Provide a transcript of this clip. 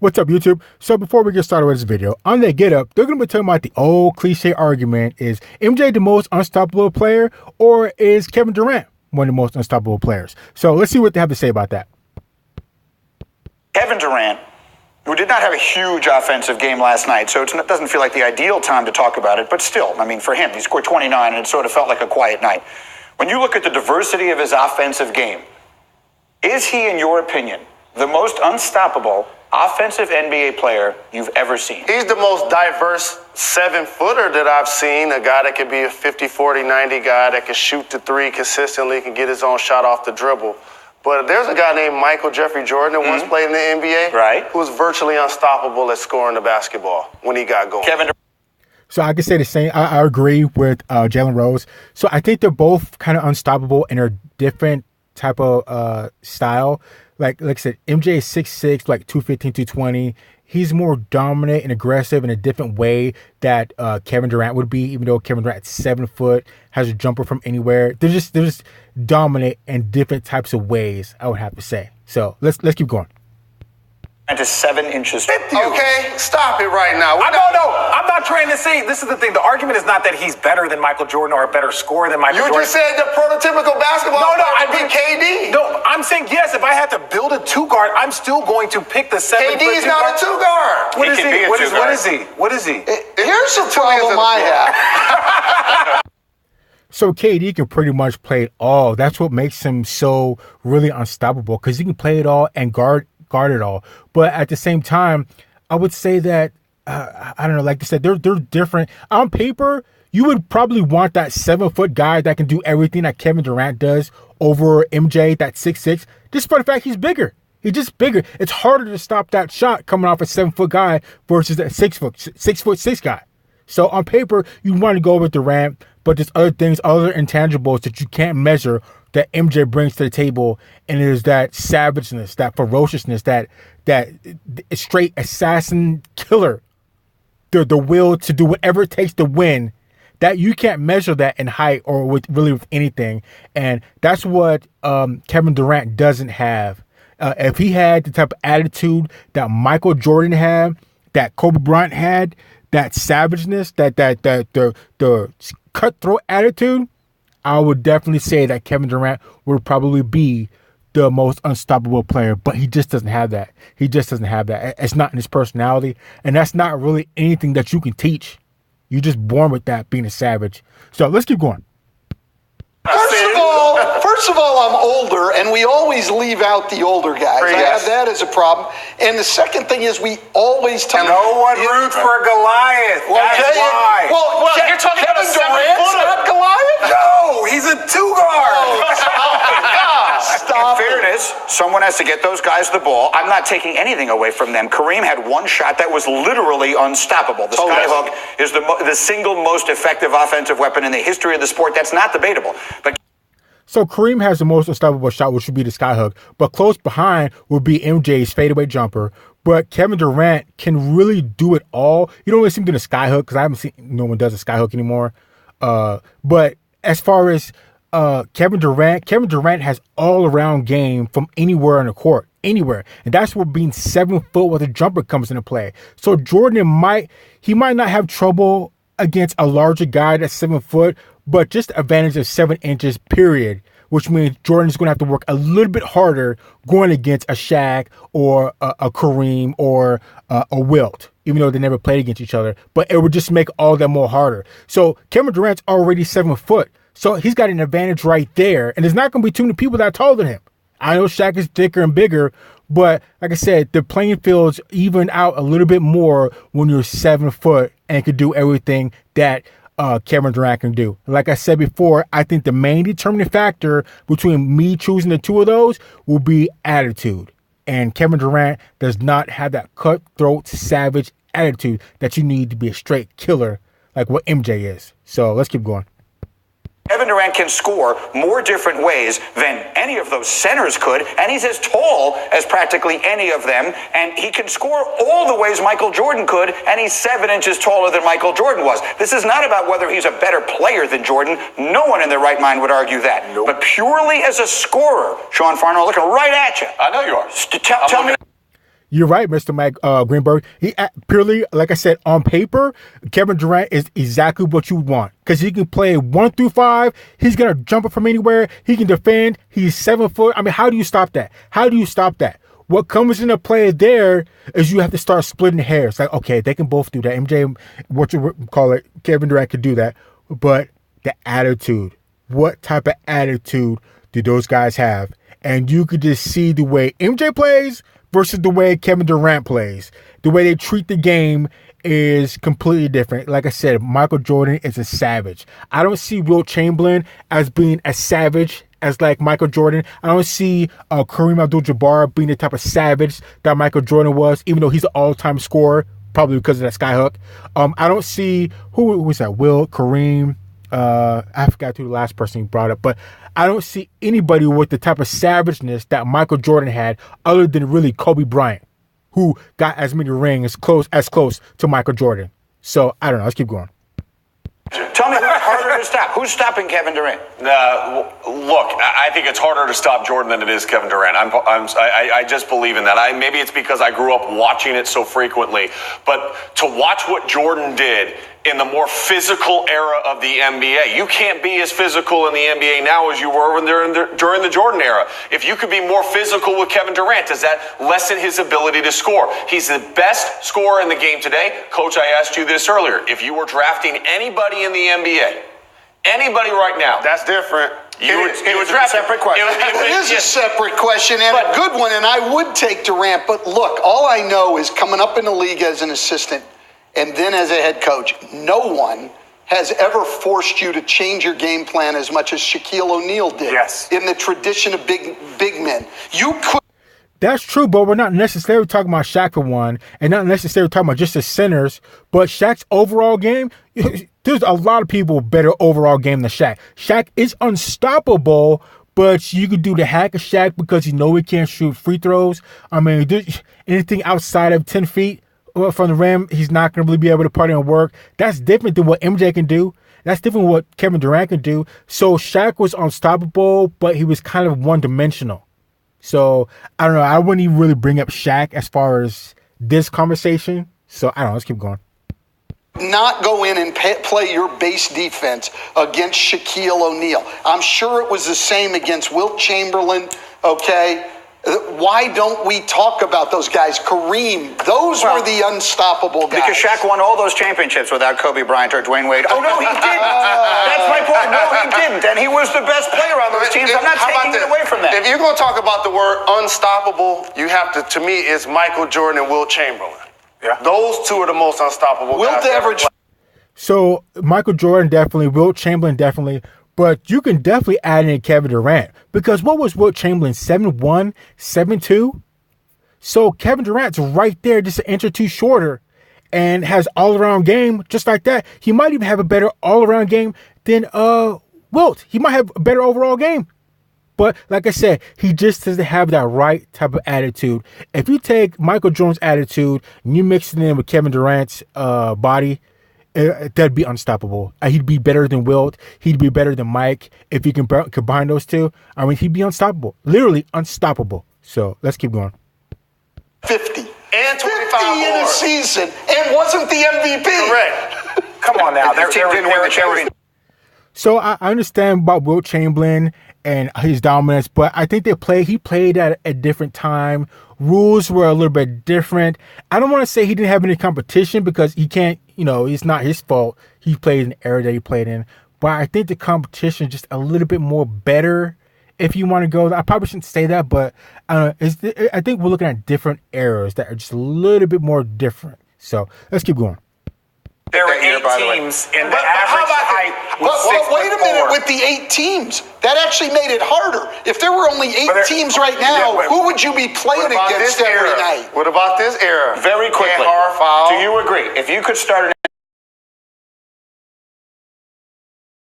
What's up, YouTube? So before we get started with this video, on the Get Up, they're going to be talking about the old cliche argument, is MJ the most unstoppable player, or is Kevin Durant one of the most unstoppable players? So let's see what they have to say about that. Kevin Durant, who did not have a huge offensive game last night, so it doesn't feel like the ideal time to talk about it, but still, I mean, for him, he scored 29 and it sort of felt like a quiet night. When you look at the diversity of his offensive game, is he, in your opinion, the most unstoppable offensive NBA player you've ever seen? He's the most diverse 7-footer that I've seen, a guy that can be a 50, 40, 90 guy that can shoot the three consistently, can get his own shot off the dribble. But there's a guy named Michael Jeffrey Jordan that once played in the NBA, right, who was virtually unstoppable at scoring the basketball when he got going. So I can say the same. I agree with Jalen Rose. So I think they're both kind of unstoppable in a different type of style. Like I said, MJ is 6'6", like 215, 220. He's more dominant and aggressive in a different way that Kevin Durant would be, even though Kevin Durant's 7 foot, has a jumper from anywhere. They're just dominant in different types of ways, I would have to say. So let's keep going. And to 7 inches. Okay, stop it right now. No, I'm not trying to say, this is the thing. The argument is not that he's better than Michael Jordan or a better scorer than Michael Jordan. You just said the prototypical basketball player would be KD. No, I'm saying yes, if I had to build a 2-guard, I'm still going to pick the 7-foot 2 guard. KD's not a 2-guard. What is he? What is he? Here's the problem I have. So KD can pretty much play it all. That's what makes him so really unstoppable, because he can play it all and guard it all. But at the same time, I would say that I don't know, like I said, they're different. On paper, you would probably want that 7-foot guy that can do everything that Kevin Durant does over MJ, that 6'6", just for the fact he's bigger. He's just bigger. It's harder to stop that shot coming off a 7-foot guy versus a 6'6" guy. So on paper, you want to go with Durant, but there's other things, other intangibles that you can't measure that MJ brings to the table, and it is that savageness, that ferociousness, that straight assassin killer, the will to do whatever it takes to win. That you can't measure that in height or with anything, and that's what Kevin Durant doesn't have. If he had the type of attitude that Michael Jordan had, that Kobe Bryant had, that savageness, the cutthroat attitude, I would definitely say that Kevin Durant would probably be the most unstoppable player, but he just doesn't have that. He just doesn't have that. It's not in his personality, and that's not really anything that you can teach. You're just born with that, being a savage. So let's keep going. First of all, I'm older, and we always leave out the older guys. I have that as a problem. And the second thing is we always tell no one roots for Goliath. That's why. Well, you're talking about a 7-footer, not Goliath? No, he's a 2-guard. In fairness, someone has to get those guys the ball. I'm not taking anything away from them. Kareem had one shot that was literally unstoppable. The skyhook is the single most effective offensive weapon in the history of the sport. That's not debatable. But so Kareem has the most unstoppable shot, which would be the skyhook, but close behind would be MJ's fadeaway jumper. But Kevin Durant can really do it all. You don't really see him doing a skyhook, because I haven't seen no one does a skyhook anymore. But as far as Kevin Durant has all-around game from anywhere on the court, anywhere. And that's where being 7 foot with a jumper comes into play. So Jordan might not have trouble against a larger guy that's 7 foot, but just the advantage of 7 inches, period, which means Jordan's going to have to work a little bit harder going against a Shaq or a Kareem or a Wilt, even though they never played against each other. But it would just make all that more harder. So Kevin Durant's already 7 foot. So he's got an advantage right there. And there's not going to be too many people that are taller than him. I know Shaq is thicker and bigger, but like I said, the playing fields even out a little bit more when you're 7 foot and can do everything that Kevin Durant can do. Like I said before, I think the main determining factor between me choosing the two of those will be attitude. And Kevin Durant does not have that cutthroat, savage attitude that you need to be a straight killer like what MJ is. So let's keep going. Kevin Durant can score more different ways than any of those centers could, and he's as tall as practically any of them, and he can score all the ways Michael Jordan could, and he's 7 inches taller than Michael Jordan was. This is not about whether he's a better player than Jordan. No one in their right mind would argue that. Nope. But purely as a scorer, Sean Farnell, looking right at you. I know you are. Tell me. You're right, Mr. Mike Greenberg. He purely, like I said, on paper, Kevin Durant is exactly what you would want because he can play 1 through 5. He's gonna jump it from anywhere. He can defend. He's 7 foot. I mean, how do you stop that? How do you stop that? What comes into play there is you have to start splitting hairs. Like, okay, they can both do that. MJ, what you call it, Kevin Durant could do that, but the attitude. What type of attitude do those guys have? And you could just see the way MJ plays versus the way Kevin Durant plays. The way they treat the game is completely different. Like I said, Michael Jordan is a savage. I don't see Wilt Chamberlain as being as savage as like Michael Jordan. I don't see Kareem Abdul-Jabbar being the type of savage that Michael Jordan was, even though he's an all-time scorer, probably because of that skyhook. I don't see, who was that? Wilt, Kareem, I forgot who the last person he brought up, but I don't see anybody with the type of savageness that Michael Jordan had other than really Kobe Bryant, who got as many rings as close to Michael Jordan. So, I don't know. Let's keep going. Tell me who's harder to stop. Who's stopping Kevin Durant? Look, I think it's harder to stop Jordan than it is Kevin Durant. I just believe in that. Maybe it's because I grew up watching it so frequently. But to watch what Jordan did in the more physical era of the NBA, you can't be as physical in the NBA now as you were during the Jordan era. If you could be more physical with Kevin Durant, does that lessen his ability to score? He's the best scorer in the game today. Coach, I asked you this earlier. If you were drafting anybody in the NBA, anybody right now, that's different. It was a separate question. It is a separate question and a good one, and I would take Durant. But look, all I know is coming up in the league as an assistant and then as a head coach, no one has ever forced you to change your game plan as much as Shaquille O'Neal did. Yes. In the tradition of big men. You could. That's true, but we're not necessarily talking about Shaq for one, and not necessarily talking about just the centers, but Shaq's overall game, there's a lot of people better overall game than Shaq. Shaq is unstoppable, but you could do the hack of Shaq because you know he can't shoot free throws. I mean, anything outside of 10 feet from the rim, he's not going to really be able to party and work. That's different than what MJ can do. That's different than what Kevin Durant can do. So Shaq was unstoppable, but he was kind of one-dimensional. So, I don't know. I wouldn't even really bring up Shaq as far as this conversation. So, I don't know. Let's keep going. Not go in and play your base defense against Shaquille O'Neal. I'm sure it was the same against Wilt Chamberlain, okay? Why don't we talk about those guys? Kareem, those were the unstoppable guys. Because Shaq won all those championships without Kobe Bryant or Dwayne Wade. Oh, no, he didn't. That's my point. No, he didn't. And he was the best player on those teams. I'm not taking it away from that. If you're going to talk about the word unstoppable, you have to me, it's Michael Jordan and Wilt Chamberlain. Yeah. Those two are the most unstoppable guys. So, Michael Jordan definitely, Wilt Chamberlain definitely. But you can definitely add in Kevin Durant. Because what was Wilt Chamberlain? 7'1", 7'2"? So Kevin Durant's right there, just an inch or two shorter, and has all-around game just like that. He might even have a better all-around game than Wilt. He might have a better overall game. But like I said, he just doesn't have that right type of attitude. If you take Michael Jordan's attitude and you mix it in with Kevin Durant's body, that'd be unstoppable. He'd be better than Wilt. He'd be better than Mike. If you can combine those two, I mean, he'd be unstoppable. Literally unstoppable. So let's keep going. 50. And 25 in a season and wasn't the MVP. Correct. Come on now. Their team didn't win the championship. So I understand about Wilt Chamberlain and his dominance, but I think he played at a different time. Rules were a little bit different. I don't want to say he didn't have any competition because he can't, it's not his fault. He played in the era that he played in. But I think the competition is just a little bit more better if you want to go. I probably shouldn't say that, but I think we're looking at different eras that are just a little bit more different. So let's keep going. There were 8 teams in the average height. Wait a minute, with the 8 teams, that actually made it harder. If there were only 8 teams right now, who would you be playing against every night? What about this era? Very quickly. Hard foul. Do you agree? If you could start an